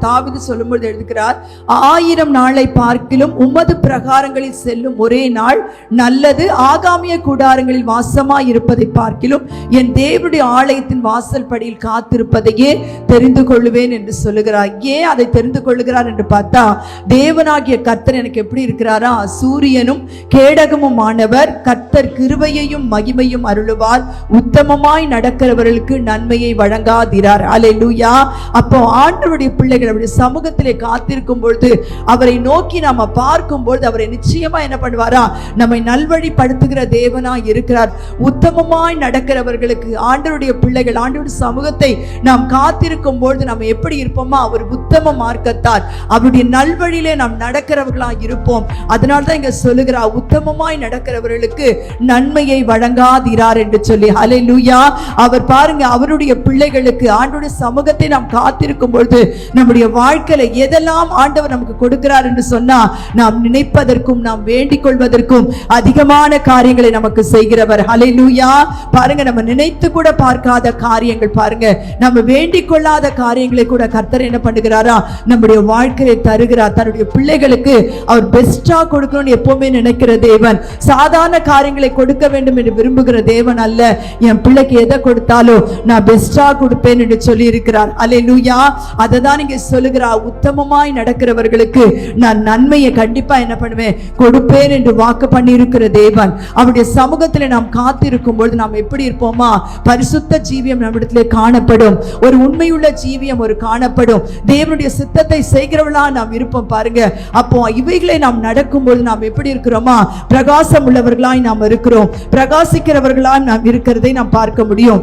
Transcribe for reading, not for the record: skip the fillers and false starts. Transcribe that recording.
தாவீது சொல்லும்போது எழுதுகிறார், 1000 நாளை பார்க்கிலும் உமது பிரகாரங்களில் செல்லும் ஒரே நாள் நல்லது. ஆகாமிய கூடாரங்களில் வாசமாய் இருப்பதை பார்க்கிலும் என் தேவனுடைய ஆலயத்தின் வாசல் படியில் காத்திருப்பதையே தெரிந்து கொள்ளுவேன் என்று சொல்லுகிறார். ஏன் அதை தெரிந்து கொள்ளுகிறார் என்று பார்த்தா, தேவனாகிய கர்த்தர் எனக்கு எப்படி இருக்கிறாரா, சூரியனும் கேடகமும் ஆனவர். கர்த்தர் கிருபையையும் மகிமையும் அருளுவார். உத்தமமாய் நடக்கிறவர்களுக்கு நன்மையை வழங்காதிரார். அல்லேலூயா. அப்போ ஆண்டவருடைய பிள்ளைகள் சமூகத்திலே காத்திருக்கும் பொழுது, அவரை நோக்கி நாம பார்க்கும் பொழுது, அவரை நிச்சயமா என்ன பண்ணுவாரா, நம்மை நல்வழிப்படுத்துகிற தேவனாய் இருக்கிறார். உத்தமமாய் நடக்கிறவர்களுக்கு, ஆண்டவருடைய பிள்ளைகள் ஆண்டவருடைய சமூகத்தை நாம் காத்திருக்கும் பொழுது நம்ம எப்படி இருப்போமா, அவர் உத்தம மார்க்கத்தார் அவருடைய நல்வழியிலே நாம் நடக்கிறவர்களாய் இருப்போம். அதனால்தான் இங்க சொல்லுகிறார், உத்தமமாய் நடக்கிறவர்களுக்கு நன்மையை வழங்காதிரார் என்று சொல்லி. ஹல்லேலூயா. அவர் பாருங்க, அவருடைய பிள்ளைகளுக்கு ஆண்டவருடைய சமூகத்தை நாம் காத்திருக்கும் பொழுது நம்முடைய வாழ்க்கையில எதெல்லாம் ஆண்டவர் நமக்கு கொடுக்கிறார் என்று சொன்னா, நாம் நினைப்பதற்கும் நாம் வேண்டிக் கொள்வதற்கும் அதிகமான காரியங்களை நமக்கு செய்கிறவர். ஹல்லேலூயா. பாருங்க, நம்ம நினைத்து கூட பார்க்காத காரியங்கள், பாருங்க நம்ம வேண்டிக் கொள்ளாத காரியங்களை கூட கர்த்தர் என்ன பண்ணுகிறாரா, நம்முடைய வாழ்க்கையை தருகிறார். தன்னுடைய பிள்ளைகளுக்கு அவர் பெஸ்டா கொடுக்கணும்னு எப்பவுமே நினைக்கிற தேவன். சாதாரண காரியங்களை கொடுக்க வேண்டும் என்று விரும்புகிற தேவன் அல்ல. என் பிள்ளைக்கு எதை கொடுத்தாலும் நான் பெஸ்டா கொடுப்பேன் என்று சொல்லி இருக்கிறார். அல்லேலூயா. அததான் இங்க சொல்லுகிறார், உத்தமமாய் நடக்கிறவர்களுக்கு நான் நன்மையை கண்டிப்பா என்ன பண்ணுவேன், கொடுப்பேன் என்று வாக்கு பண்ணி இருக்கிற தேவன். அவருடைய சமூகத்தில் நாம் காத்திருக்கும் பொழுது நாம் எப்படி இருப்போமா, பரிசுத்த ஜீவியம் நம்மிடத்திலே காணப்படும். ஒரு உண்மையுள்ள ஜீவியம் ஒரு காணப்படும். தேவனுடைய சித்தத்தை செய்கிறவர்களா நாம் இருப்போம். பாருங்க, அப்போ இவைகளை நாம் நடக்கும்போது நாம் எப்படி இருக்கிறோமா, பிரகாசம் உள்ளவர்களாய் நாம் இருக்கிறோம். பிரகாசிக்கிறவர்களாய் நாம் இருக்கிறதை நாம் பார்க்க முடியும்.